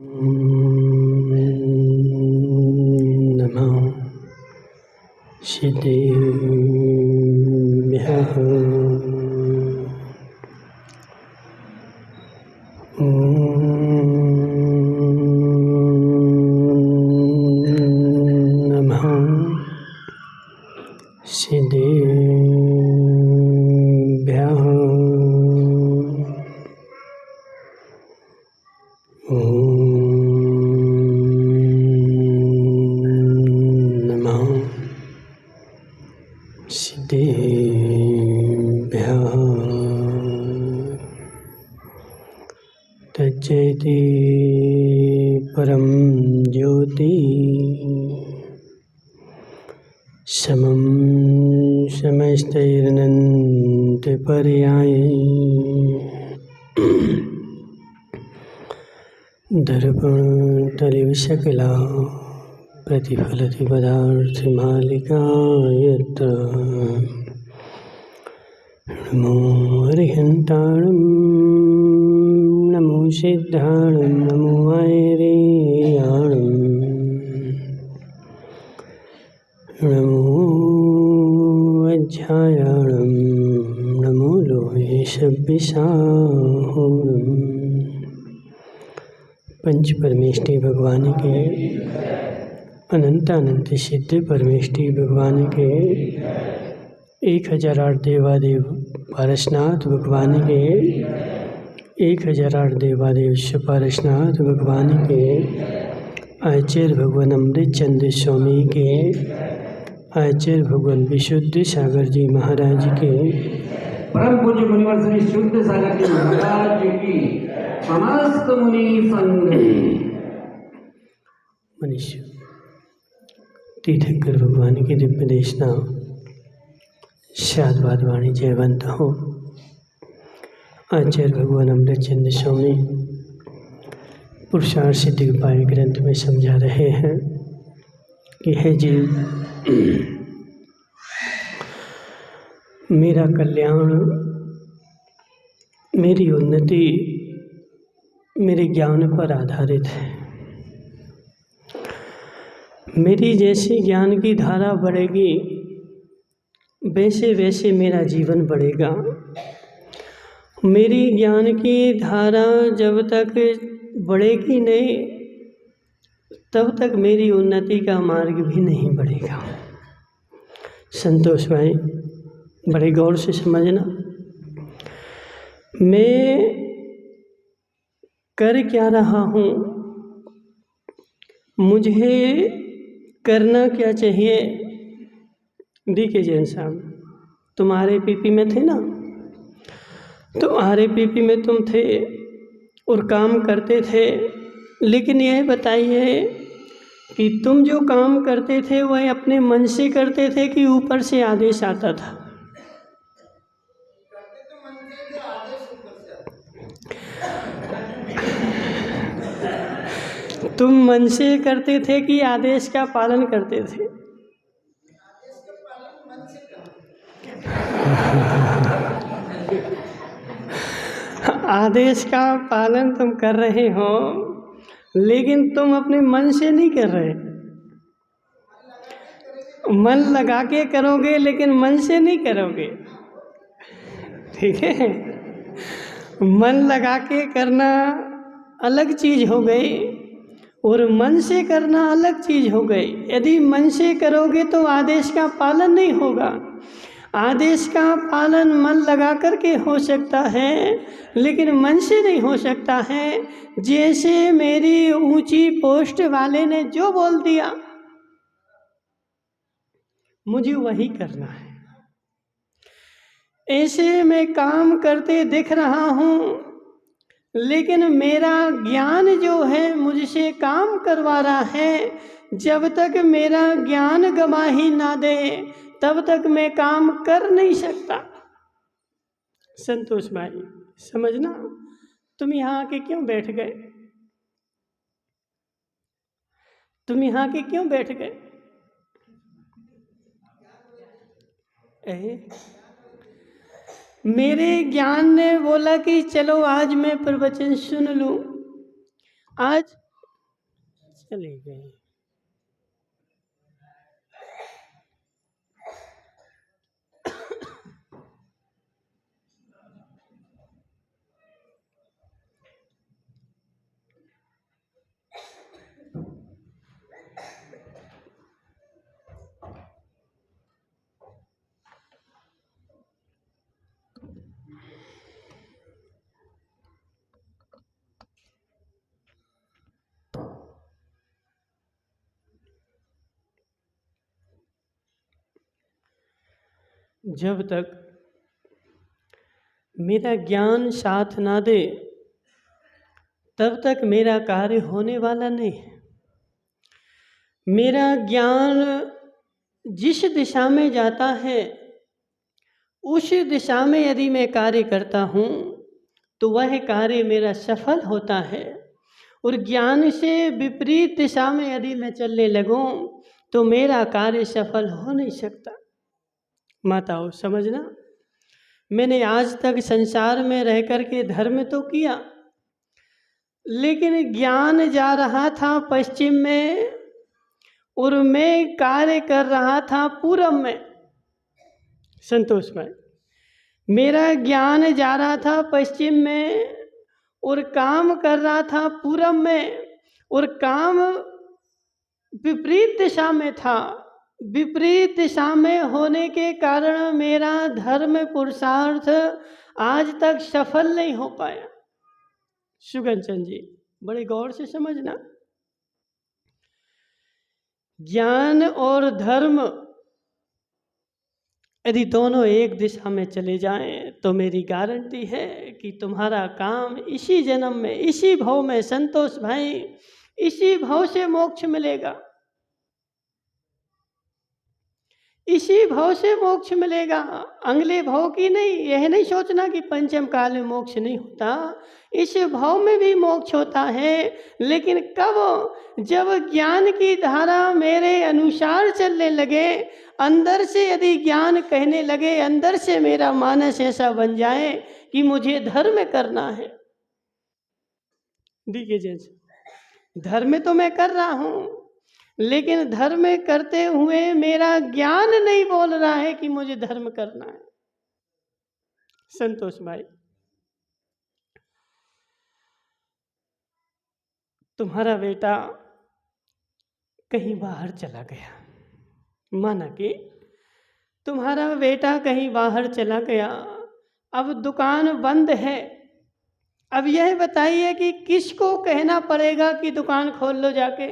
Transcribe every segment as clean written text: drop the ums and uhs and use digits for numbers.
नमः सिद्धेभ्यः। नमः सिद्धेभ्यः। सिद्धेभ्यः। तज्जयति परं ज्योति समं समस्तैरनन्तपर्याये दर्पणतलिविशकला प्रतिफलति पदार्थमालिका यत्र नमो हरिहन्ताणं नमो सिद्धाणं नमो वैरेयाणं नमो वज्रायाणं नमो लोहेशविशाहुरम्। पंच परमेष्टि भगवान के अनंतानंत सिद्ध परमेष्टि भगवान के 1008 देवादेव पारसनाथ भगवान के 1008 देवादेव पारसनाथ भगवान के आचार्य भगवान अमृत चंद्र स्वामी के आचार्य भगवान विशुद्ध सागर जी महाराज के परम पूज्य मुनिवर श्री शुद्ध सागर जी महाराज की समस्त मुनि संग मनुष्य तीर्थंकर भगवान की दिव्य देशना शादवाद वाणी जयवंत हो। आचार्य भगवान अमृत चंद्र स्वामी पुरुषार्थ सिद्धि उपाय ग्रंथ में समझा रहे हैं कि है जीव, मेरा कल्याण, मेरी उन्नति मेरे ज्ञान पर आधारित है। मेरी जैसी ज्ञान की धारा बढ़ेगी वैसे वैसे मेरा जीवन बढ़ेगा। मेरी ज्ञान की धारा जब तक बढ़ेगी नहीं तब तक मेरी उन्नति का मार्ग भी नहीं बढ़ेगा। संतोष भाई बड़े गौर से समझना, मैं कर क्या रहा हूँ, मुझे करना क्या चाहिए। डीके जैन साहब, तुम RAPP में थे ना, तो RAPP में तुम थे और काम करते थे, लेकिन यह बताइए कि तुम जो काम करते थे वह अपने मन से करते थे कि ऊपर से आदेश आता था? तुम मन से करते थे कि आदेश का पालन करते थे? आदेश का पालन तुम कर रहे हो, लेकिन तुम अपने मन से नहीं कर रहे। मन लगा के करोगे लेकिन मन से नहीं करोगे, ठीक है। मन लगा के करना अलग चीज हो गई और मन से करना अलग चीज हो गई। यदि मन से करोगे तो आदेश का पालन नहीं होगा। आदेश का पालन मन लगा करके हो सकता है, लेकिन मन से नहीं हो सकता है। जैसे मेरी ऊंची पोस्ट वाले ने जो बोल दिया मुझे वही करना है, ऐसे मैं काम करते दिख रहा हूँ, लेकिन मेरा ज्ञान जो है मुझसे काम करवा रहा है। जब तक मेरा ज्ञान गवाही ना दे तब तक मैं काम कर नहीं सकता। संतोष भाई समझना, तुम यहाँ आके क्यों बैठ गए? तुम यहाँ के क्यों बैठ गए? मेरे ज्ञान ने बोला कि चलो आज मैं प्रवचन सुन लूं। आज चले गए। जब तक मेरा ज्ञान साथ ना दे तब तक मेरा कार्य होने वाला नहीं है। मेरा ज्ञान जिस दिशा में जाता है उस दिशा में यदि मैं कार्य करता हूँ तो वह कार्य मेरा सफल होता है, और ज्ञान से विपरीत दिशा में यदि मैं चलने लगूँ तो मेरा कार्य सफल हो नहीं सकता। माताओं समझना, मैंने आज तक संसार में रह कर के धर्म तो किया, लेकिन ज्ञान जा रहा था पश्चिम में और मैं कार्य कर रहा था पूरब में। संतोष भाई, मेरा ज्ञान जा रहा था पश्चिम में और काम कर रहा था पूरब में, और काम विपरीत दिशा में था। विपरीत दिशा में होने के कारण मेरा धर्म पुरुषार्थ आज तक सफल नहीं हो पाया। सुगंचन जी बड़े गौर से समझना, ज्ञान और धर्म यदि दोनों एक दिशा में चले जाएं तो मेरी गारंटी है कि तुम्हारा काम इसी जन्म में, इसी भाव में, संतोष भाई, इसी भाव से मोक्ष मिलेगा, इसी भाव से मोक्ष मिलेगा, अगले भाव की नहीं। यह नहीं सोचना कि पंचम काल में मोक्ष नहीं होता, इस भाव में भी मोक्ष होता है। लेकिन कब? जब ज्ञान की धारा मेरे अनुसार चलने लगे, अंदर से यदि ज्ञान कहने लगे, अंदर से मेरा मानस ऐसा बन जाए कि मुझे धर्म करना है। देखिए जैसे धर्म तो मैं कर रहा हूँ, लेकिन धर्म करते हुए मेरा ज्ञान नहीं बोल रहा है कि मुझे धर्म करना है। संतोष भाई, तुम्हारा बेटा कहीं बाहर चला गया, माना कि तुम्हारा बेटा कहीं बाहर चला गया, अब दुकान बंद है। अब यह बताइए कि किसको कहना पड़ेगा कि दुकान खोल लो जाके?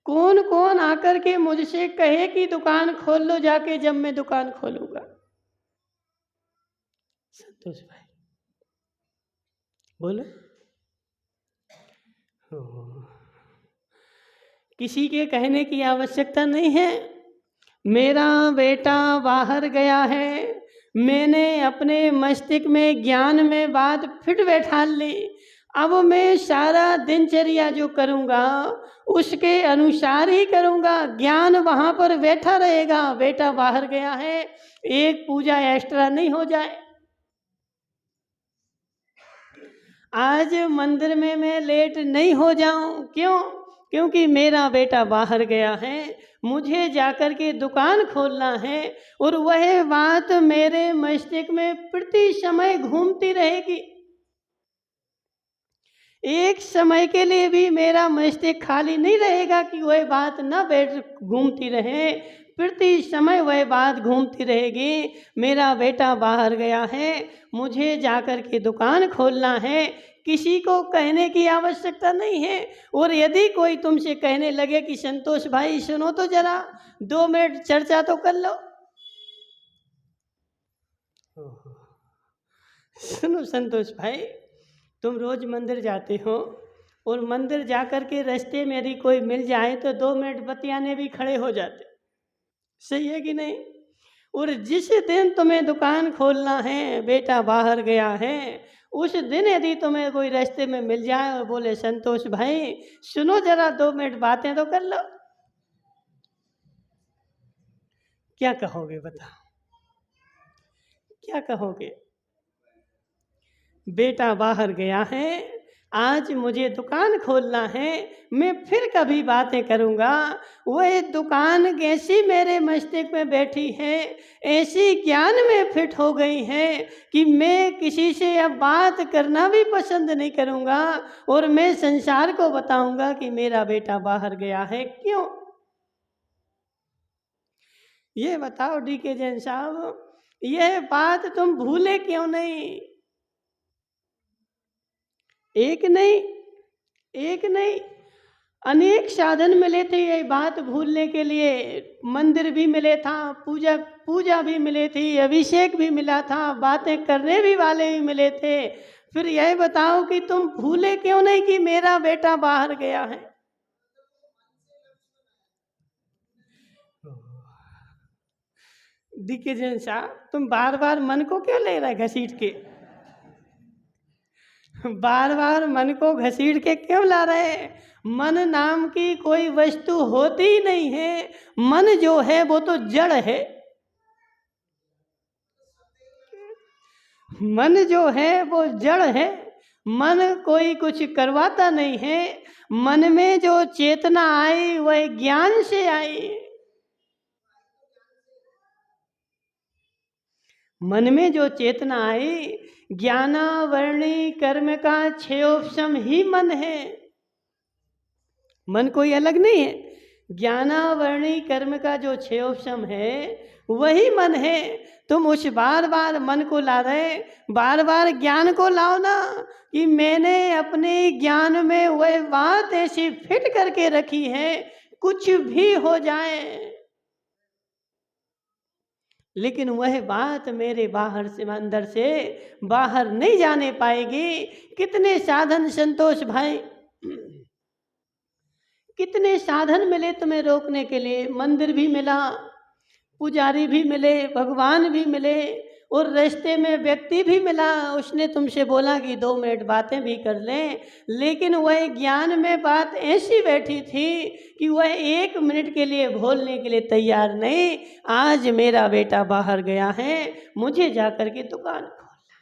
कौन कौन आकर के मुझसे कहे कि दुकान खोल लो जाके, जब मैं दुकान खोलूंगा? संतोष भाई बोलो। किसी के कहने की आवश्यकता नहीं है। मेरा बेटा बाहर गया है, मैंने अपने मस्तिष्क में ज्ञान में बात फिट बैठा ली। अब मैं सारा दिनचर्या जो करूँगा उसके अनुसार ही करूँगा, ज्ञान वहाँ पर बैठा रहेगा। बेटा बाहर गया है, एक पूजा एक्स्ट्रा नहीं हो जाए। आज मंदिर में मैं लेट नहीं हो जाऊं, क्यों? क्योंकि मेरा बेटा बाहर गया है, मुझे जाकर के दुकान खोलना है, और वह बात मेरे मस्तिष्क में प्रति समय घूमती रहेगी। एक समय के लिए भी मेरा मस्तिष्क खाली नहीं रहेगा कि वह बात न बैठ घूमती रहे, प्रति समय वह बात घूमती रहेगी। मेरा बेटा बाहर गया है, मुझे जाकर के दुकान खोलना है, किसी को कहने की आवश्यकता नहीं है। और यदि कोई तुमसे कहने लगे कि संतोष भाई सुनो तो जरा, 2 मिनट चर्चा तो कर लो। सुनो संतोष भाई, तुम रोज मंदिर जाते हो, और मंदिर जाकर के रास्ते में यदि कोई मिल जाए तो 2 मिनट बतियाने भी खड़े हो जाते, सही है कि नहीं? और जिस दिन तुम्हें दुकान खोलना है, बेटा बाहर गया है, उस दिन यदि तुम्हें कोई रास्ते में मिल जाए और बोले संतोष भाई सुनो जरा 2 मिनट बातें तो कर लो, क्या कहोगे? बताओ क्या कहोगे? बेटा बाहर गया है, आज मुझे दुकान खोलना है, मैं फिर कभी बातें करूँगा। वह दुकान ऐसी मेरे मस्तिष्क में बैठी है, ऐसी ज्ञान में फिट हो गई है कि मैं किसी से अब बात करना भी पसंद नहीं करूँगा और मैं संसार को बताऊँगा कि मेरा बेटा बाहर गया है। क्यों? ये बताओ डीके जैन साहब, यह बात तुम भूले क्यों नहीं? एक नहीं, एक नहीं, अनेक साधन मिले थे ये बात भूलने के लिए। मंदिर भी मिले था, पूजा पूजा भी मिली थी, अभिषेक भी मिला था, बातें करने भी वाले भी मिले थे। फिर यह बताओ कि तुम भूले क्यों नहीं कि मेरा बेटा बाहर गया है? दिग्विजय साहब, तुम बार बार मन को क्यों ले रहे घसीट के? बार बार मन को घसीट के क्यों ला रहे हैं? मन नाम की कोई वस्तु होती ही नहीं है। मन जो है वो तो जड़ है। मन जो है वो जड़ है। मन कोई कुछ करवाता नहीं है। मन में जो चेतना आई वह ज्ञान से आई। मन में जो चेतना आई, ज्ञानावरणी कर्म का क्षयोपशम ही मन है। मन कोई अलग नहीं है। ज्ञानावरणी कर्म का जो क्षयोपशम है वही मन है। तुम उस बार बार मन को ला रहे, बार बार ज्ञान को लाओ ना कि मैंने अपने ज्ञान में वह बात ऐसी फिट करके रखी है, कुछ भी हो जाए लेकिन वह बात मेरे बाहर से अंदर से बाहर नहीं जाने पाएगी। कितने साधन संतोष भाई, कितने साधन मिले तुम्हें रोकने के लिए। मंदिर भी मिला, पुजारी भी मिले, भगवान भी मिले और रास्ते में व्यक्ति भी मिला। उसने तुमसे बोला कि 2 मिनट बातें भी कर लें, लेकिन वह ज्ञान में बात ऐसी बैठी थी कि वह 1 मिनट के लिए बोलने के लिए तैयार नहीं। आज मेरा बेटा बाहर गया है, मुझे जाकर के दुकान खोलना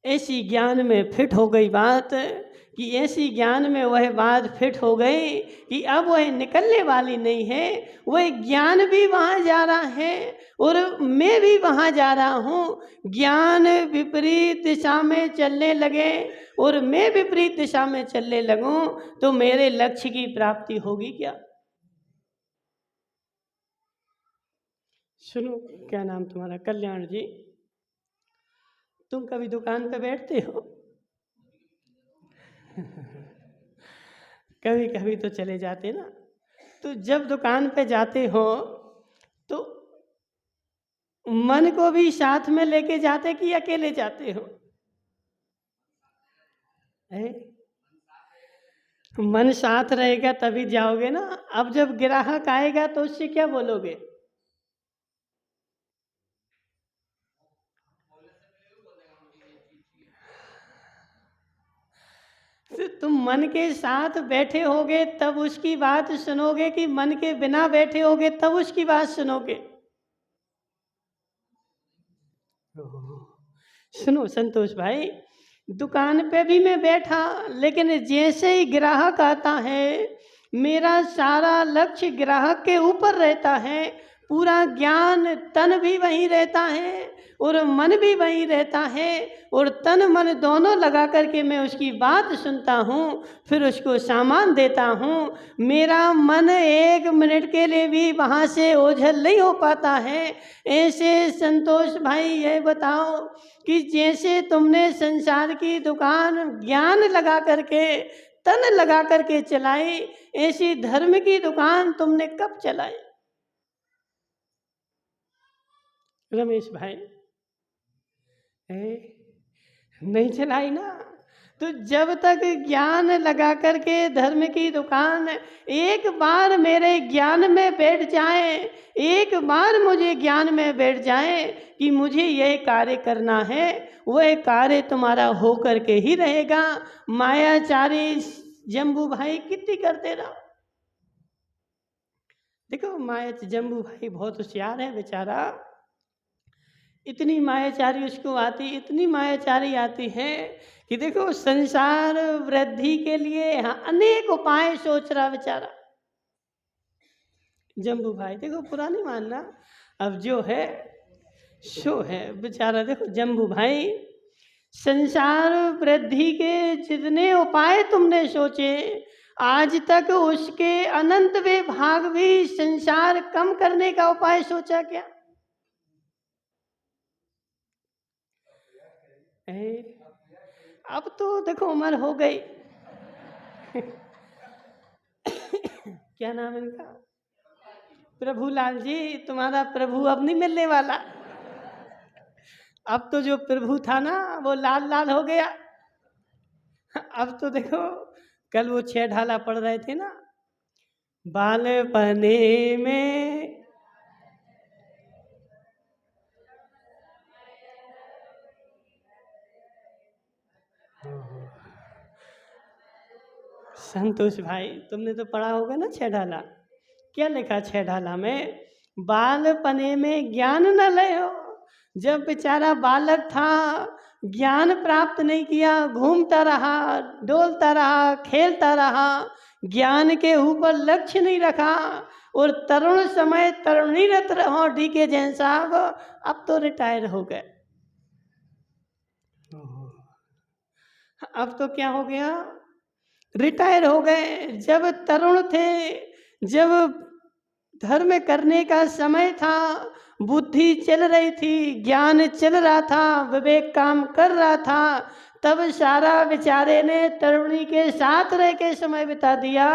है। ऐसी ज्ञान में फिट हो गई बात कि ऐसी ज्ञान में वह बात फिट हो गई कि अब वह निकलने वाली नहीं है। वह ज्ञान भी वहाँ जा रहा है और मैं भी वहाँ जा रहा हूँ। ज्ञान विपरीत दिशा में चलने लगे और मैं विपरीत दिशा में चलने लगूँ तो मेरे लक्ष्य की प्राप्ति होगी क्या? सुनो, क्या नाम तुम्हारा? कल्याण जी। तुम कभी दुकान पे बैठते हो? कभी कभी तो चले जाते ना। तो जब दुकान पे जाते हो तो मन को भी साथ में लेके जाते कि अकेले जाते हो? है? मन साथ रहेगा तभी जाओगे ना। अब जब ग्राहक आएगा तो उससे क्या बोलोगे? तो तुम मन के साथ बैठे होगे तब उसकी बात सुनोगे कि मन के बिना बैठे होगे तब उसकी बात सुनोगे? सुनो संतोष भाई, दुकान पे भी मैं बैठा, लेकिन जैसे ही ग्राहक आता है मेरा सारा लक्ष्य ग्राहक के ऊपर रहता है। पूरा ज्ञान, तन भी वहीं रहता है और मन भी वहीं रहता है और तन मन दोनों लगा करके मैं उसकी बात सुनता हूँ, फिर उसको सामान देता हूँ। मेरा मन 1 मिनट के लिए भी वहाँ से ओझल नहीं हो पाता है। ऐसे संतोष भाई ये बताओ कि जैसे तुमने संसार की दुकान ज्ञान लगा करके, तन लगा करके चलाई, ऐसी धर्म की दुकान तुमने कब चलाई? रमेश भाई, नहीं चलाई ना। तो जब तक ज्ञान लगा करके धर्म की दुकान एक बार मेरे ज्ञान में बैठ जाए, एक बार मुझे ज्ञान में बैठ जाए कि मुझे यह कार्य करना है, वह कार्य तुम्हारा हो करके ही रहेगा। मायाचारी जम्बू भाई कितनी करते रहो। देखो माया जम्बू भाई बहुत होशियार है बेचारा। इतनी मायाचारी उसको आती, इतनी मायाचारी आती है कि देखो संसार वृद्धि के लिए अनेक उपाय सोच रहा बेचारा जम्बू भाई। देखो बुरा नहीं मानना, अब जो है सो है बेचारा। देखो जम्बू भाई, संसार वृद्धि के जितने उपाय तुमने सोचे, आज तक उसके अनंत विभाग भी संसार कम करने का उपाय सोचा क्या? अब तो देखो उम्र हो गई क्या नाम है इनका? प्रभुलाल जी। तुम्हारा प्रभु अब नहीं मिलने वाला। अब तो जो प्रभु था ना वो लाल लाल हो गया। अब तो देखो, कल वो 6 ढाला पढ़ रहे थे ना, बालपने में संतोष भाई, तुमने तो पढ़ा होगा ना 6 ढाला। क्या लिखा 6 ढाला में? बालपने में ज्ञान न लयो। जब बेचारा बालक था, ज्ञान प्राप्त नहीं किया, घूमता रहा, डोलता रहा, खेलता रहा, ज्ञान के ऊपर लक्ष्य नहीं रखा, और तरुण समय तरुणीरत रहो। डीके जैन साहब अब तो रिटायर हो गए। अब तो क्या हो गया? रिटायर हो गए। जब तरुण थे, जब धर्म करने का समय था, बुद्धि चल रही थी, ज्ञान चल रहा था, विवेक काम कर रहा था, तब सारा बेचारे ने तरुणी के साथ रह के समय बिता दिया,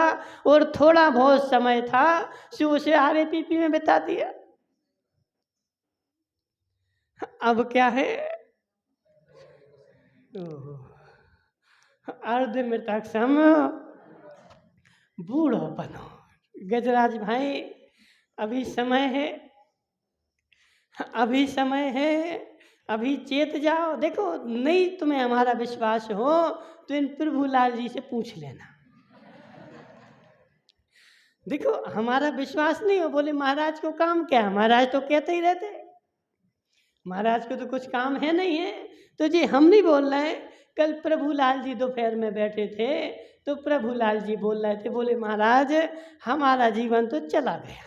और थोड़ा बहुत समय था सो उसे आरे पीपी में बिता दिया। अब क्या है? अर्ध मृतक सम बूढ़ोपन हो। गजराज भाई, अभी समय है, अभी समय है, अभी चेत जाओ। देखो, नहीं तुम्हें हमारा विश्वास हो तो इन प्रभुलाल जी से पूछ लेना। देखो, हमारा विश्वास नहीं हो, बोले महाराज को काम क्या है? महाराज तो कहते ही रहते, महाराज को तो कुछ काम है नहीं है। तो जी हम नहीं बोल रहे हैं। कल प्रभुलाल जी दोपहर में बैठे थे तो प्रभुलाल जी बोल रहे थे, बोले महाराज हमारा जीवन तो चला गया,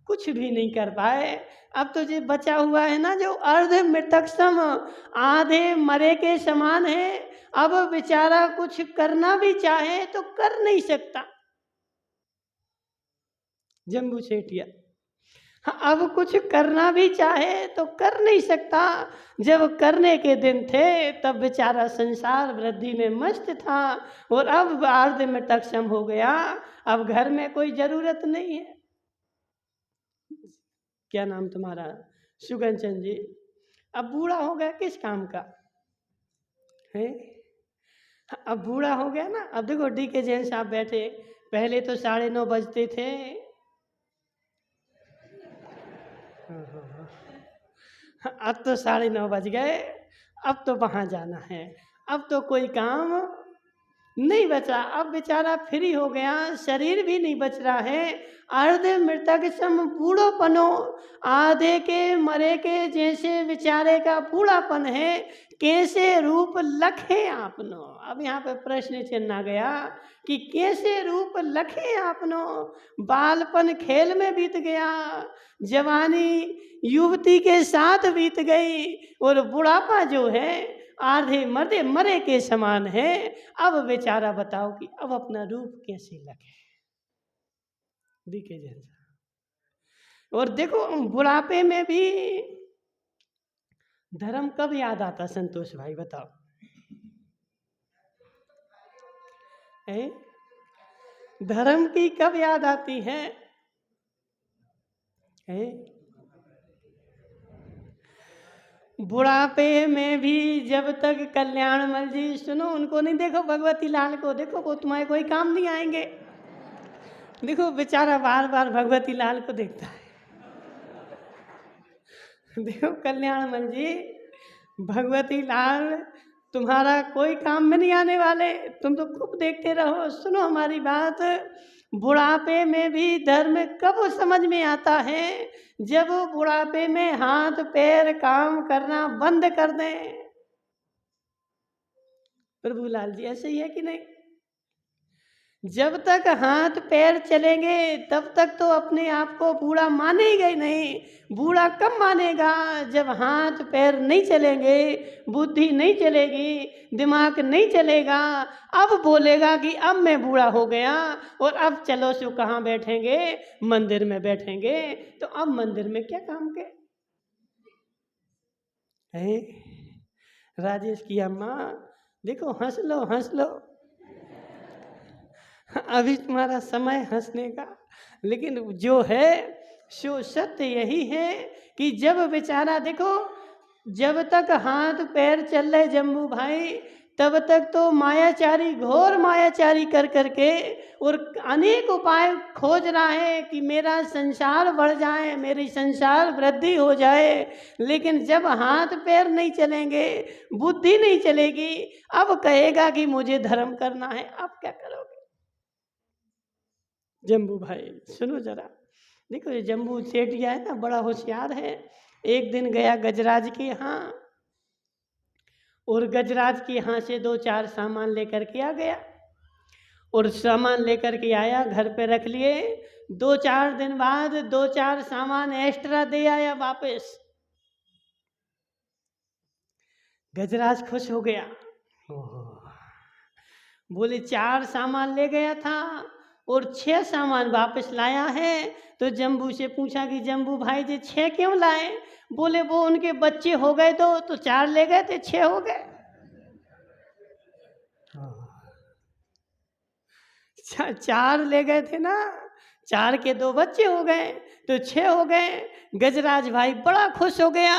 कुछ भी नहीं कर पाए। अब तो जो बचा हुआ है ना, जो अर्ध मृतक सम, आधे मरे के समान है। अब बेचारा कुछ करना भी चाहे तो कर नहीं सकता। जम्बू सेठिया, अब कुछ करना भी चाहे तो कर नहीं सकता। जब करने के दिन थे तब बेचारा संसार वृद्धि में मस्त था, और अब अर्ध मृतक सम हो गया। अब घर में कोई जरूरत नहीं है। क्या नाम तुम्हारा? सुगन चंद जी। अब बूढ़ा हो गया, किस काम का है? अब बूढ़ा हो गया ना। अब देखो डी के जैन साहब बैठे, पहले तो 9:30 बजते थे। अब तो 9:30 बज गए। अब तो वहाँ जाना है, अब तो कोई काम नहीं बचा। अब बेचारा फ्री हो गया, शरीर भी नहीं बच रहा है। अर्ध मृतक सम बूढ़ोपनो, आधे के मरे के जैसे बेचारे का बूढ़ापन है। कैसे रूप लखे आपनो। अब यहाँ पे प्रश्न चिन्ह आ गया कि कैसे रूप लखे आपनो। बालपन खेल में बीत गया, जवानी युवती के साथ बीत गई, और बुढ़ापा जो है आधे मरे मरे के समान है। अब बेचारा बताओ कि अब अपना रूप कैसे लगे? दिखे जैसा। और देखो बुढ़ापे में भी धर्म कब याद आता संतोष भाई, बताओ? धर्म की कब याद आती है? बुढ़ापे में भी जब तक कल्याणमल जी, सुनो उनको नहीं देखो, भगवती लाल को देखो, वो तुम्हारे कोई काम नहीं आएंगे। देखो बेचारा बार बार भगवती लाल को देखता है। देखो कल्याणमल जी, भगवती लाल तुम्हारा कोई काम में नहीं आने वाले, तुम तो खूब देखते रहो। सुनो हमारी बात, बुढ़ापे में भी धर्म कब समझ में आता है? जब बुढ़ापे में हाथ पैर काम करना बंद कर दें। प्रभुलाल जी ऐसे ही है कि नहीं? जब तक हाथ पैर चलेंगे तब तक तो अपने आप को बूढ़ा मानेगा ही नहीं। बूढ़ा कब मानेगा? जब हाथ पैर नहीं चलेंगे, बुद्धि नहीं चलेगी, दिमाग नहीं चलेगा, अब बोलेगा कि अब मैं बूढ़ा हो गया और अब चलो सो कहाँ बैठेंगे? मंदिर में बैठेंगे। तो अब मंदिर में क्या काम के है? राजेश की अम्मा देखो, हंस लो हंस लो, अभी तुम्हारा समय हंसने का। लेकिन जो है सो सत्य यही है कि जब बेचारा देखो, जब तक हाथ पैर चल रहे जम्बू भाई, तब तक तो मायाचारी घोर मायाचारी कर करके और अनेक उपाय खोज रहा है कि मेरा संसार बढ़ जाए, मेरी संसार वृद्धि हो जाए। लेकिन जब हाथ पैर नहीं चलेंगे, बुद्धि नहीं चलेगी, अब कहेगा कि मुझे धर्म करना है। अब क्या करोगे? जम्बू भाई सुनो जरा, देखो ये जम्बू सेठिया है ना, बड़ा होशियार है। एक दिन गया गजराज के यहाँ और गजराज के यहाँ से 2-4 सामान लेकर के आ गया और सामान लेकर के आया, घर पे रख लिए। 2-4 दिन बाद 2-4 सामान एक्स्ट्रा दे आया वापस। गजराज खुश हो गया, बोले 4 सामान ले गया था और 6 सामान वापस लाया है। तो जम्बू से पूछा कि जम्बू भाई जी 6 क्यों लाए? बोले वो उनके बच्चे हो गए तो 4 ले गए थे, 6 हो गए। 4 ले गए थे ना, 4 के 2 बच्चे हो गए तो 6 हो गए। गजराज भाई बड़ा खुश हो गया,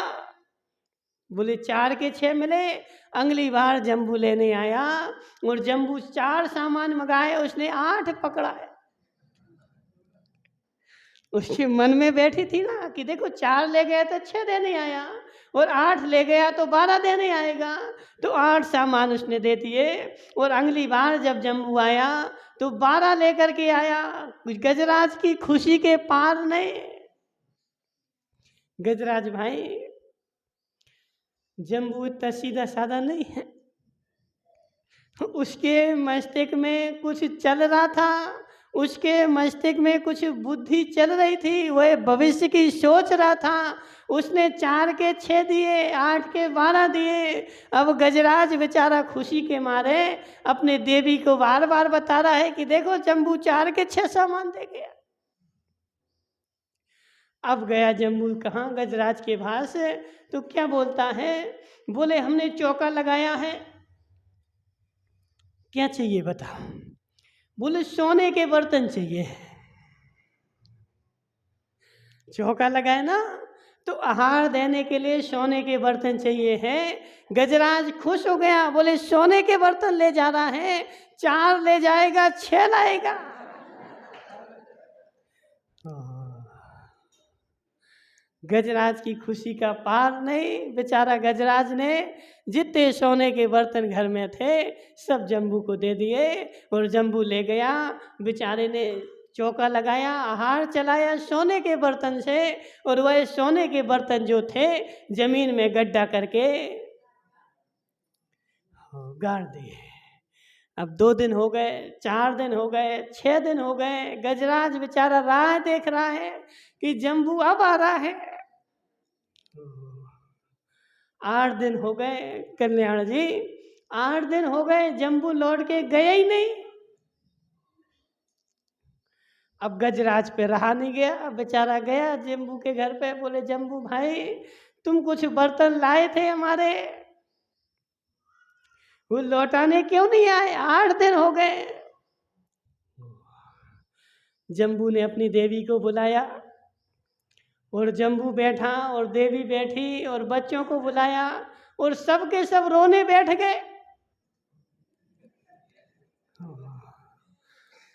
बोले 4 के 6 मिले। अगली बार जम्बू लेने आया और जम्बू 4 सामान मंगाए, उसने 8 पकड़ा है। उसके मन में बैठी थी ना कि देखो 4 ले गया तो 6 देने आया और 8 ले गया तो 12 देने आएगा। तो 8 सामान उसने दे दिए और अगली बार जब जम्बू आया तो 12 लेकर के आया। गजराज की खुशी के पार नहीं। गजराज भाई जम्बू इतना सीधा साधा नहीं है, उसके मस्तिष्क में कुछ चल रहा था, उसके मस्तिष्क में कुछ बुद्धि चल रही थी, वह भविष्य की सोच रहा था। उसने 4 के 6 दिए, 8 के 12 दिए। अब गजराज बेचारा खुशी के मारे अपने देवी को बार बार बता रहा है कि देखो जम्बू 4 के 6 सामान दे गया। अब गया जम्बू कहाँ? गजराज के पास। तो क्या बोलता है? बोले हमने चौका लगाया है, क्या चाहिए बताओ? बोले सोने के बर्तन चाहिए। चौका लगाए ना, तो आहार देने के लिए सोने के बर्तन चाहिए है। गजराज खुश हो गया, बोले सोने के बर्तन ले जा रहा है, 4 ले जाएगा 6 लाएगा। गजराज की खुशी का पार नहीं। बेचारा गजराज ने जितने सोने के बर्तन घर में थे सब जम्बू को दे दिए और जम्बू ले गया। बेचारे ने चौका लगाया, आहार चलाया सोने के बर्तन से, और वह सोने के बर्तन जो थे जमीन में गड्ढा करके गाड़ दिए। अब 2 दिन हो गए, 4 दिन हो गए, 6 दिन हो गए। गजराज बेचारा राह देख रहा है कि जम्बू अब आ रहा है। 8 दिन हो गए कल्याण जी, 8 दिन हो गए, जम्बू लौट के गया ही नहीं। अब गजराज पे रहा नहीं गया, बेचारा गया जम्बू के घर पे। बोले जम्बू भाई तुम कुछ बर्तन लाए थे हमारे, वो लौटाने क्यों नहीं आए? 8 दिन हो गए। जम्बू ने अपनी देवी को बुलाया और जम्बू बैठा और देवी बैठी और बच्चों को बुलाया और सब के सब रोने बैठ गए।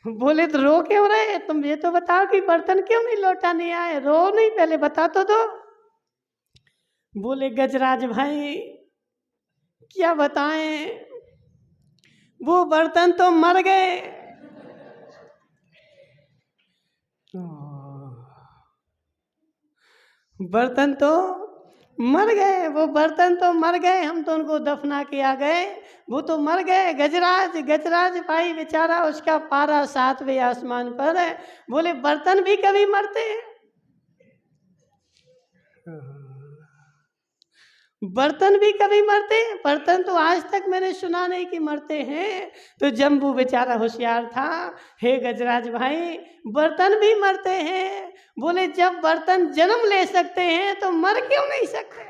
बोले तो रो क्यों रहे? तुम ये तो बताओ कि बर्तन क्यों नहीं लौटाने आए? रो नहीं, पहले बता तो दो। बोले गजराज भाई क्या बताएं, वो बर्तन तो मर गए। बर्तन तो मर गए, वो बर्तन तो मर गए, हम तो उनको दफना के आ गए, वो तो मर गए। गजराज गजराज भाई बेचारा, उसका पारा 7वें आसमान पर है। बोले बर्तन भी कभी मरते हैं? बर्तन भी कभी मरते हैं? बर्तन तो आज तक मैंने सुना नहीं कि मरते हैं। तो जम्बू बेचारा होशियार था, हे गजराज भाई बर्तन भी मरते हैं? बोले जब बर्तन जन्म ले सकते हैं तो मर क्यों नहीं सकते?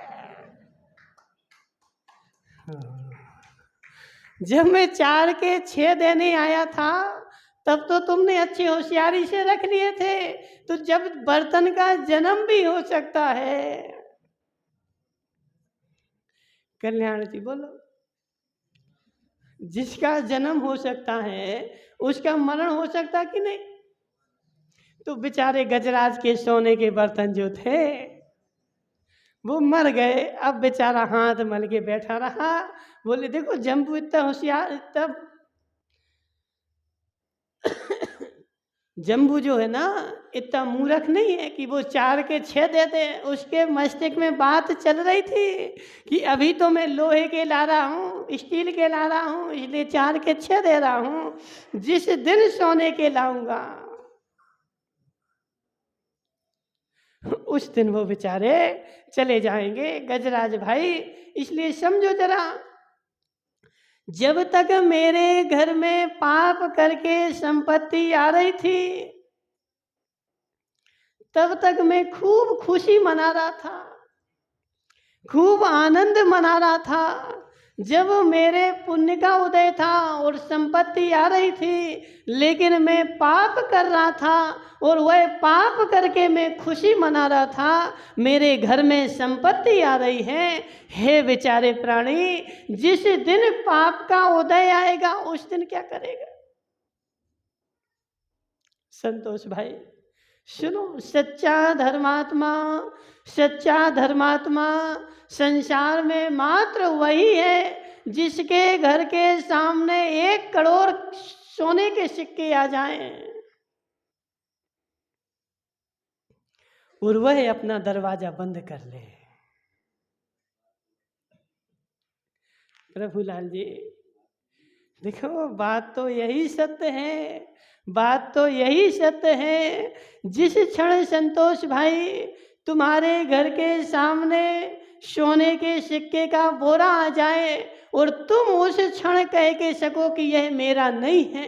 जब मैं 4 के 6 देने आया था तब तो तुमने अच्छी होशियारी से रख लिए थे। तो जब बर्तन का जन्म भी हो सकता है, कल्याण जी बोलो, जिसका जन्म हो सकता है उसका मरण हो सकता कि नहीं? तो बेचारे गजराज के सोने के बर्तन जो थे वो मर गए। अब बेचारा हाथ मल के बैठा रहा। बोले देखो जम्बू इतना होशियार, तब जम्बू जो है ना इतना मूर्ख नहीं है कि वो 4 के 6 दे दे। उसके मस्तिष्क में बात चल रही थी कि अभी तो मैं लोहे के ला रहा हूँ, स्टील के ला रहा हूँ, इसलिए 4 के 6 दे रहा हूँ। जिस दिन सोने के लाऊंगा उस दिन वो बेचारे चले जाएंगे गजराज भाई। इसलिए समझो जरा, जब तक मेरे घर में पाप करके संपत्ति आ रही थी तब तक मैं खूब खुशी मना रहा था, खूब आनंद मना रहा था। जब मेरे पुण्य का उदय था और संपत्ति आ रही थी, लेकिन मैं पाप कर रहा था और वह पाप करके मैं खुशी मना रहा था। मेरे घर में संपत्ति आ रही है। हे बेचारे प्राणी, जिस दिन पाप का उदय आएगा उस दिन क्या करेगा? संतोष भाई सुनो, सच्चा धर्मात्मा संसार में मात्र वही है जिसके घर के सामने 1 करोड़ सोने के सिक्के आ जाएं और वह अपना दरवाजा बंद कर ले। प्रभुलाल जी देखो, बात तो यही सत्य है, बात तो यही सत्य है। जिस क्षण संतोष भाई तुम्हारे घर के सामने सोने के सिक्के का बोरा आ जाए और तुम उस क्षण कह के सको कि यह मेरा नहीं है,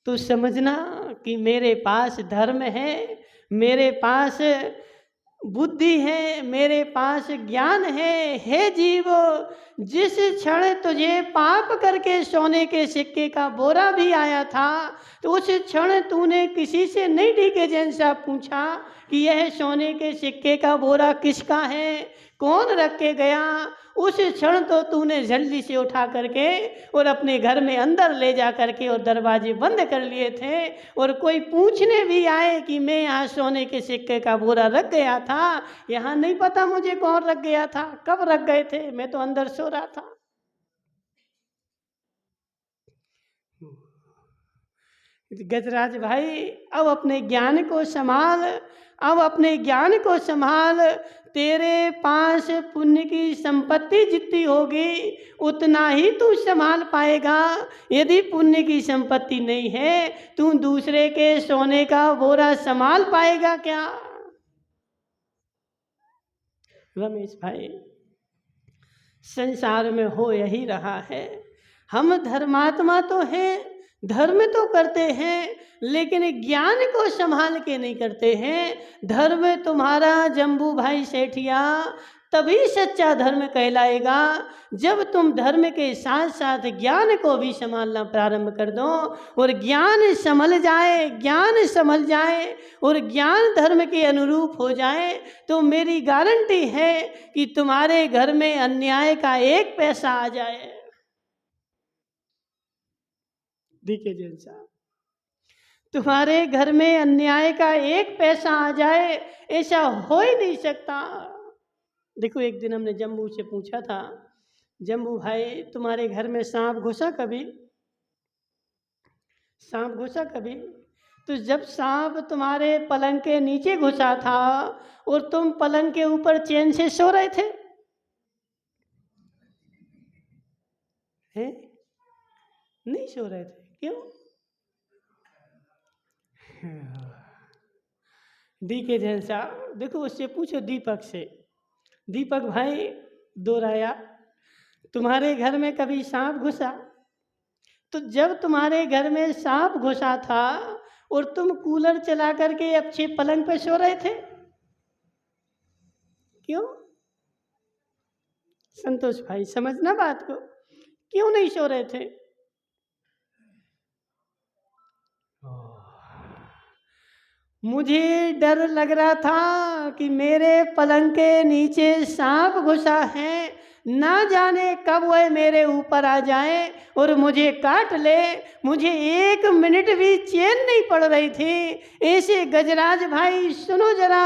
तो समझना कि मेरे पास धर्म है, मेरे पास बुद्धि है, मेरे पास ज्ञान है। हे जीव, जिस क्षण तुझे पाप करके सोने के सिक्के का बोरा भी आया था तो उस क्षण तूने किसी से नहीं ढीके जैसा पूछा कि यह सोने के सिक्के का बोरा किसका है, कौन रख के गया। उस क्षण तो तूने जल्दी से उठा करके और अपने घर में अंदर ले जा करके और दरवाजे बंद कर लिए थे। और कोई पूछने भी आए कि मैं यहाँ सोने के सिक्के का बोरा रख गया था, यहाँ नहीं पता मुझे कौन रख गया था, कब रख गए थे, मैं तो अंदर सो रहा था। गजराज भाई अब अपने ज्ञान को संभाल, अब अपने ज्ञान को संभाल। तेरे पास पुण्य की संपत्ति जितनी होगी उतना ही तू संभाल पाएगा। यदि पुण्य की संपत्ति नहीं है तू दूसरे के सोने का बोरा संभाल पाएगा क्या? रमेश भाई, संसार में हो यही रहा है। हम धर्मात्मा तो हैं, धर्म तो करते हैं, लेकिन ज्ञान को संभाल के नहीं करते हैं। धर्म तुम्हारा जम्बू भाई सेठिया तभी सच्चा धर्म कहलाएगा जब तुम धर्म के साथ साथ ज्ञान को भी संभालना प्रारंभ कर दो। और ज्ञान संभल जाए, ज्ञान संभल जाए और ज्ञान धर्म के अनुरूप हो जाए तो मेरी गारंटी है कि तुम्हारे घर में अन्याय का 1 पैसा आ जाए। देखिए जैन साहब, तुम्हारे घर में अन्याय का 1 पैसा आ जाए, ऐसा हो ही नहीं सकता। देखो एक दिन हमने जम्बू से पूछा था, जम्बू भाई तुम्हारे घर में सांप घुसा कभी? सांप घुसा कभी? तो जब सांप तुम्हारे पलंग के नीचे घुसा था और तुम पलंग के ऊपर चैन से सो रहे थे, हैं? नहीं सो रहे थे, क्यों? डी के जैन साहब, देखो उससे पूछो दीपक से। दीपक भाई दोहराया, तुम्हारे घर में कभी सांप घुसा? तो जब तुम्हारे घर में सांप घुसा था और तुम कूलर चला करके अच्छे पलंग पे सो रहे थे, क्यों? संतोष भाई समझना बात को, क्यों नहीं सो रहे थे? मुझे डर लग रहा था कि मेरे पलंग के नीचे सांप घुसा है, ना जाने कब वह मेरे ऊपर आ जाए और मुझे काट ले। मुझे 1 मिनट भी चैन नहीं पड़ रही थी। ऐसे गजराज भाई सुनो जरा,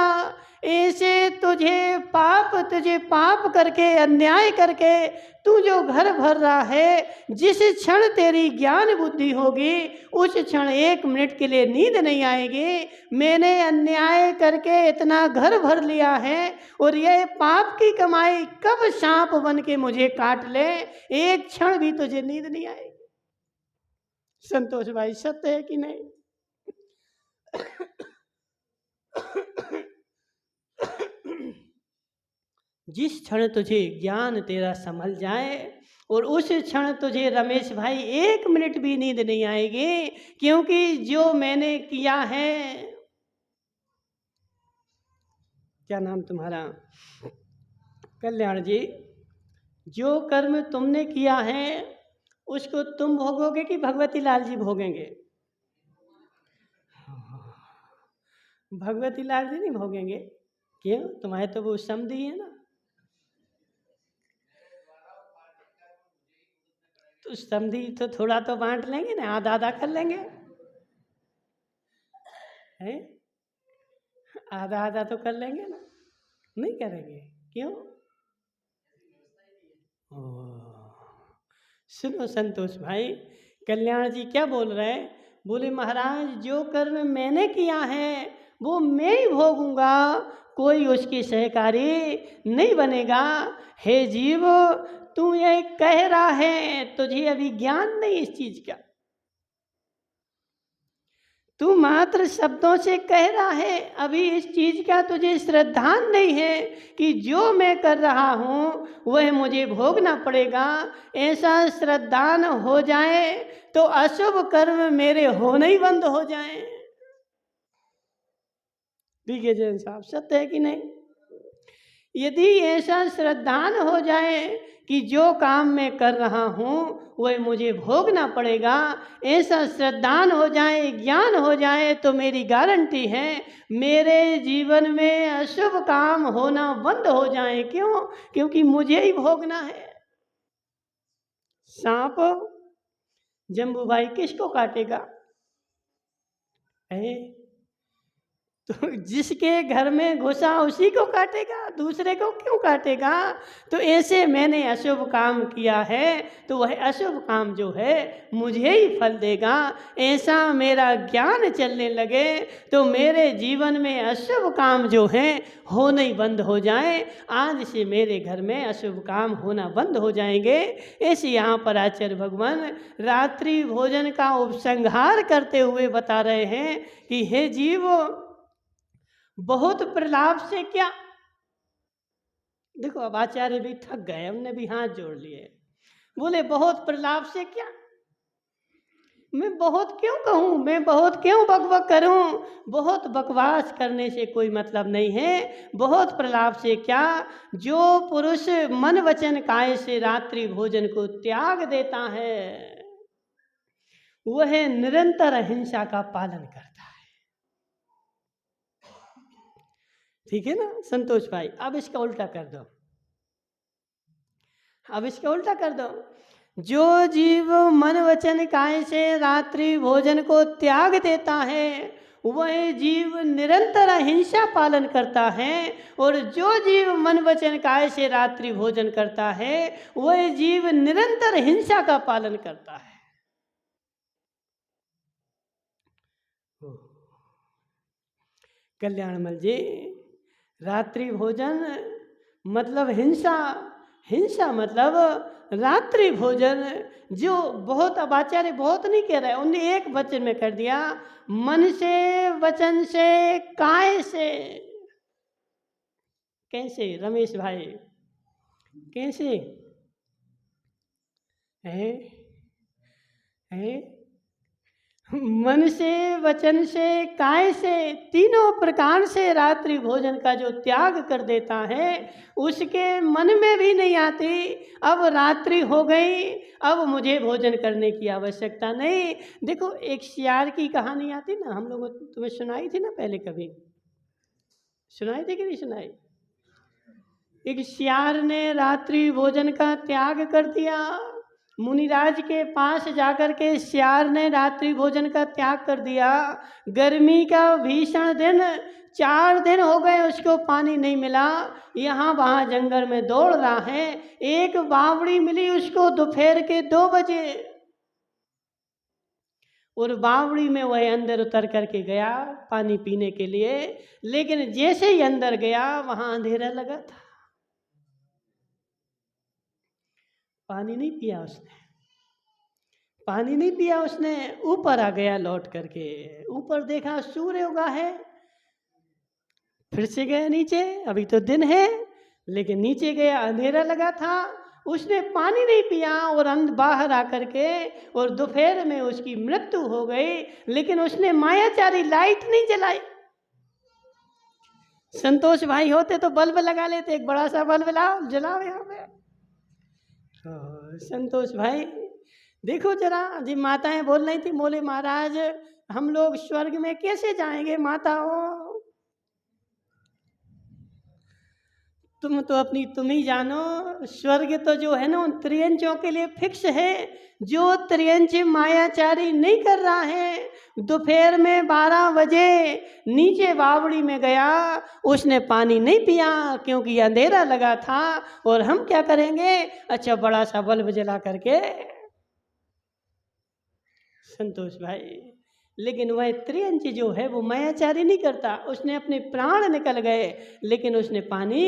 ऐसे तुझे पाप करके, अन्याय करके तू जो घर भर रहा है, जिस क्षण तेरी ज्ञान बुद्धि होगी उस क्षण 1 मिनट के लिए नींद नहीं आएगी। मैंने अन्याय करके इतना घर भर लिया है और यह पाप की कमाई कब सांप बन के मुझे काट ले, 1 क्षण भी तुझे नींद नहीं आएगी। संतोष भाई सत्य है कि नहीं? जिस क्षण तुझे ज्ञान तेरा संभल जाए और उस क्षण तुझे रमेश भाई 1 मिनट भी नींद नहीं आएगी, क्योंकि जो मैंने किया है। क्या नाम तुम्हारा? कल्याण जी। जो कर्म तुमने किया है उसको तुम भोगोगे कि भगवती लाल जी भोगेंगे? भगवती लाल जी नहीं भोगेंगे। क्यों? तुम्हारे तो वो समधी है ना। तो समधी तो थोड़ा तो बांट लेंगे ना, आधा आधा कर लेंगे, हैं? आधा आधा तो कर लेंगे ना, नहीं करेंगे? क्यों? सुनो संतोष भाई, कल्याण जी क्या बोल रहे हैं? बोले महाराज जो कर्म मैंने किया है वो मैं ही भोगूंगा, कोई उसकी सहकारी नहीं बनेगा। हे जीव, तू ये कह रहा है, तुझे अभी ज्ञान नहीं इस चीज का। तू मात्र शब्दों से कह रहा है, अभी इस चीज का तुझे श्रद्धा नहीं है कि जो मैं कर रहा हूँ वह मुझे भोगना पड़ेगा। ऐसा श्रद्धान हो जाए तो अशुभ कर्म मेरे होने ही बंद हो जाए। दिग्विजय जैन साहब सत्य है कि नहीं? यदि ऐसा श्रद्धान हो जाए कि जो काम मैं कर रहा हूँ वह मुझे भोगना पड़ेगा, ऐसा श्रद्धान हो जाए, ज्ञान हो जाए, तो मेरी गारंटी है मेरे जीवन में अशुभ काम होना बंद हो जाए। क्यों? क्योंकि मुझे ही भोगना है। सांप जम्बू भाई किसको काटेगा? तो जिसके घर में घुसा उसी को काटेगा, दूसरे को क्यों काटेगा? तो ऐसे मैंने अशुभ काम किया है तो वह अशुभ काम जो है मुझे ही फल देगा। ऐसा मेरा ज्ञान चलने लगे तो मेरे जीवन में अशुभ काम जो हैं होने ही बंद हो जाए। आज से मेरे घर में अशुभ काम होना बंद हो जाएंगे। ऐसे यहाँ पर आचार्य भगवान रात्रि भोजन का उपसंहार करते हुए बता रहे हैं कि हे जीव, बहुत प्रलाप से क्या। देखो अब आचार्य भी थक गए, हमने भी हाथ जोड़ लिए। बोले बहुत प्रलाप से क्या? मैं बहुत क्यों कहूँ, मैं बहुत क्यों बकबक करूँ? बहुत बकवास करने से कोई मतलब नहीं है। बहुत प्रलाप से क्या? जो पुरुष मन वचन काय से रात्रि भोजन को त्याग देता है वह निरंतर अहिंसा का पालन करता है। ठीक है ना संतोष भाई? अब इसका उल्टा कर दो, अब इसका उल्टा कर दो। जो जीव मन वचन काय से रात्रि भोजन को त्याग देता है वह जीव निरंतर अहिंसा पालन करता है, और जो जीव मन वचन काय से रात्रि भोजन करता है वह जीव निरंतर हिंसा का पालन करता है। कल्याणमल जी, रात्रि भोजन मतलब हिंसा, हिंसा मतलब रात्रि भोजन, जो बहुत अब आचार्य बहुत नहीं कह रहे, उन्हें एक वचन में कर दिया, मन से, वचन से, काय से। कैसे रमेश भाई, कैसे है? मन से, वचन से, काय से, तीनों प्रकार से रात्रि भोजन का जो त्याग कर देता है, उसके मन में भी नहीं आती अब रात्रि हो गई, अब मुझे भोजन करने की आवश्यकता नहीं। देखो एक सियार की कहानी आती ना, हम लोग तुम्हें सुनाई थी ना पहले, कभी सुनाई थी कि नहीं सुनाई? एक सियार ने रात्रि भोजन का त्याग कर दिया। मुनिराज के पास जाकर के सियार ने रात्रि भोजन का त्याग कर दिया। गर्मी का भीषण दिन, 4 दिन हो गए उसको पानी नहीं मिला, यहाँ वहाँ जंगल में दौड़ रहा है। एक बावड़ी मिली उसको दोपहर के 2 बजे, और बावड़ी में वह अंदर उतर करके गया पानी पीने के लिए, लेकिन जैसे ही अंदर गया वहाँ अंधेरा लगा था, पानी नहीं पिया उसने, पानी नहीं पिया उसने। ऊपर आ गया लौट करके, ऊपर देखा सूर्य उगा है, फिर से गया नीचे, अभी तो दिन है, लेकिन नीचे गया अंधेरा लगा था, उसने पानी नहीं पिया और बाहर आकर के, और दोपहर में उसकी मृत्यु हो गई। लेकिन उसने मायाचारी लाइट नहीं जलाई। संतोष भाई होते तो बल्ब लगा लेते, एक बड़ा सा बल्ब लाओ जलाओ यहाँ पे। संतोष भाई देखो जरा, जी माताएं बोल रही थी, बोले महाराज हम लोग स्वर्ग में कैसे जाएंगे माताओं, तुम ही जानो। स्वर्ग तो जो है ना उन त्रियंचों के लिए फिक्स है। जो त्रियंच मायाचारी नहीं कर रहा है, दोपहर में 12 बजे नीचे बावड़ी में गया, उसने पानी नहीं पिया क्योंकि अंधेरा लगा था। और हम क्या करेंगे, अच्छा बड़ा सा बल्ब जला करके। संतोष भाई लेकिन वह त्रियंच जो है वो मायाचारी नहीं करता, उसने अपने प्राण निकल गए लेकिन उसने पानी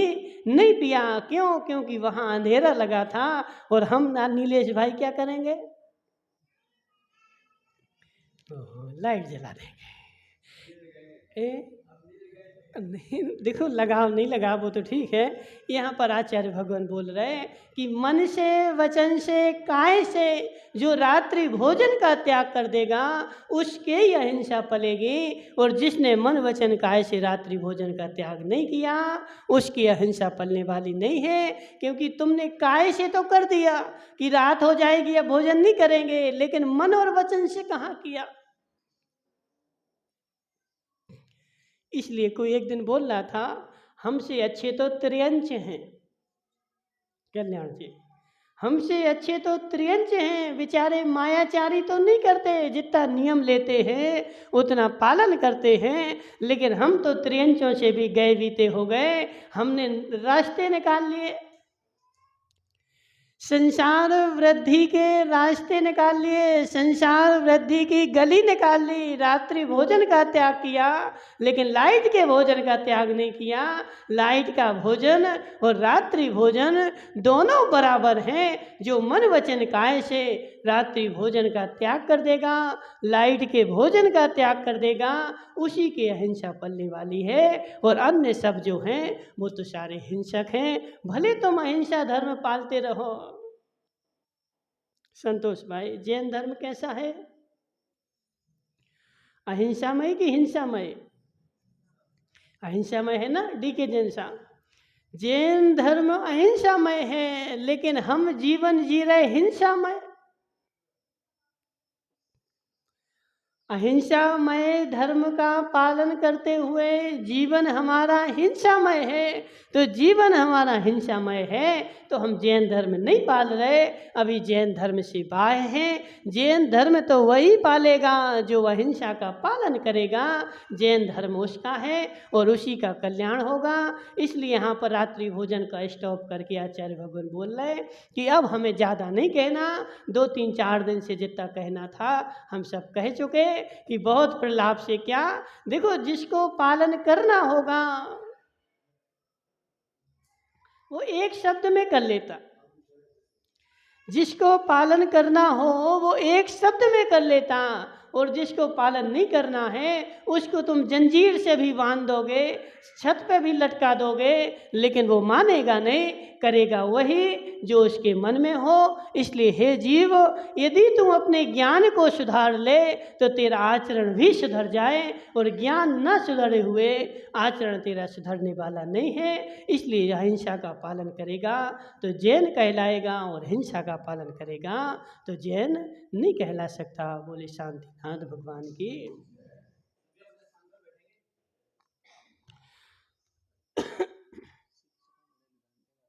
नहीं पिया। क्यों? क्योंकि वहाँ अंधेरा लगा था। और हम नीलेश भाई क्या करेंगे, लाइट जला देंगे। नहीं देखो, लगाव नहीं लगाव वो तो ठीक है। यहाँ पर आचार्य भगवान बोल रहे हैं कि मन से, वचन से, काय से जो रात्रि भोजन का त्याग कर देगा उसके ही अहिंसा पलेगी। और जिसने मन, वचन, काय से रात्रि भोजन का त्याग नहीं किया उसकी अहिंसा पलने वाली नहीं है। क्योंकि तुमने काय से तो कर दिया कि रात हो जाएगी अब भोजन नहीं करेंगे, लेकिन मन और वचन से कहाँ किया। इसलिए कोई एक दिन बोल रहा था, हमसे अच्छे तो त्रियंच हैं, कल्याण जी, हमसे अच्छे तो त्रियंच हैं, बेचारे मायाचारी तो नहीं करते, जितना नियम लेते हैं उतना पालन करते हैं। लेकिन हम तो त्रियंचों से भी गए बीते हो गए, हमने रास्ते निकाल लिए, संसार वृद्धि के रास्ते निकाल लिए, संसार वृद्धि की गली निकाल ली। रात्रि भोजन का त्याग किया लेकिन लाइट के भोजन का त्याग नहीं किया। लाइट का भोजन और रात्रि भोजन दोनों बराबर हैं। जो मन, वचन, काय से रात्रि भोजन का त्याग कर देगा, लाइट के भोजन का त्याग कर देगा, उसी की अहिंसा पलने वाली है। और अन्य सब जो हैं वो तो सारे हिंसक हैं। भले तुम अहिंसा धर्म पालते रहो। संतोष भाई जैन धर्म कैसा है, अहिंसामय कि हिंसामय? अहिंसामय है ना, डी के जैन साहब। जैन धर्म अहिंसामय है लेकिन हम जीवन जी रहे हिंसामय। अहिंसामय धर्म का पालन करते हुए जीवन हमारा हिंसामय है। तो जीवन हमारा हिंसामय है तो हम जैन धर्म नहीं पाल रहे, अभी जैन धर्म से बाह्य हैं। जैन धर्म तो वही पालेगा जो अहिंसा का पालन करेगा। जैन धर्म उसका है और उसी का कल्याण होगा। इसलिए यहाँ पर रात्रि भोजन का स्टॉप करके आचार्य भगवान बोल रहे कि अब हमें ज़्यादा नहीं कहना, 2, 3, 4 दिन से जितना कहना था हम सब कह चुके। कि बहुत प्रलाप से क्या, देखो जिसको पालन करना होगा वो एक शब्द में कर लेता, जिसको पालन करना हो वो एक शब्द में कर लेता, और जिसको पालन नहीं करना है उसको तुम जंजीर से भी बांध दोगे, छत पे भी लटका दोगे, लेकिन वो मानेगा नहीं, करेगा वही जो उसके मन में हो। इसलिए हे जीव, यदि तुम अपने ज्ञान को सुधार ले तो तेरा आचरण भी सुधर जाए, और ज्ञान न सुधरे हुए आचरण तेरा सुधरने वाला नहीं है। इसलिए अहिंसा का पालन करेगा तो जैन कहलाएगा, और हिंसा का पालन करेगा तो जैन नहीं कहला सकता। बोले शांतिनाथ भगवान की।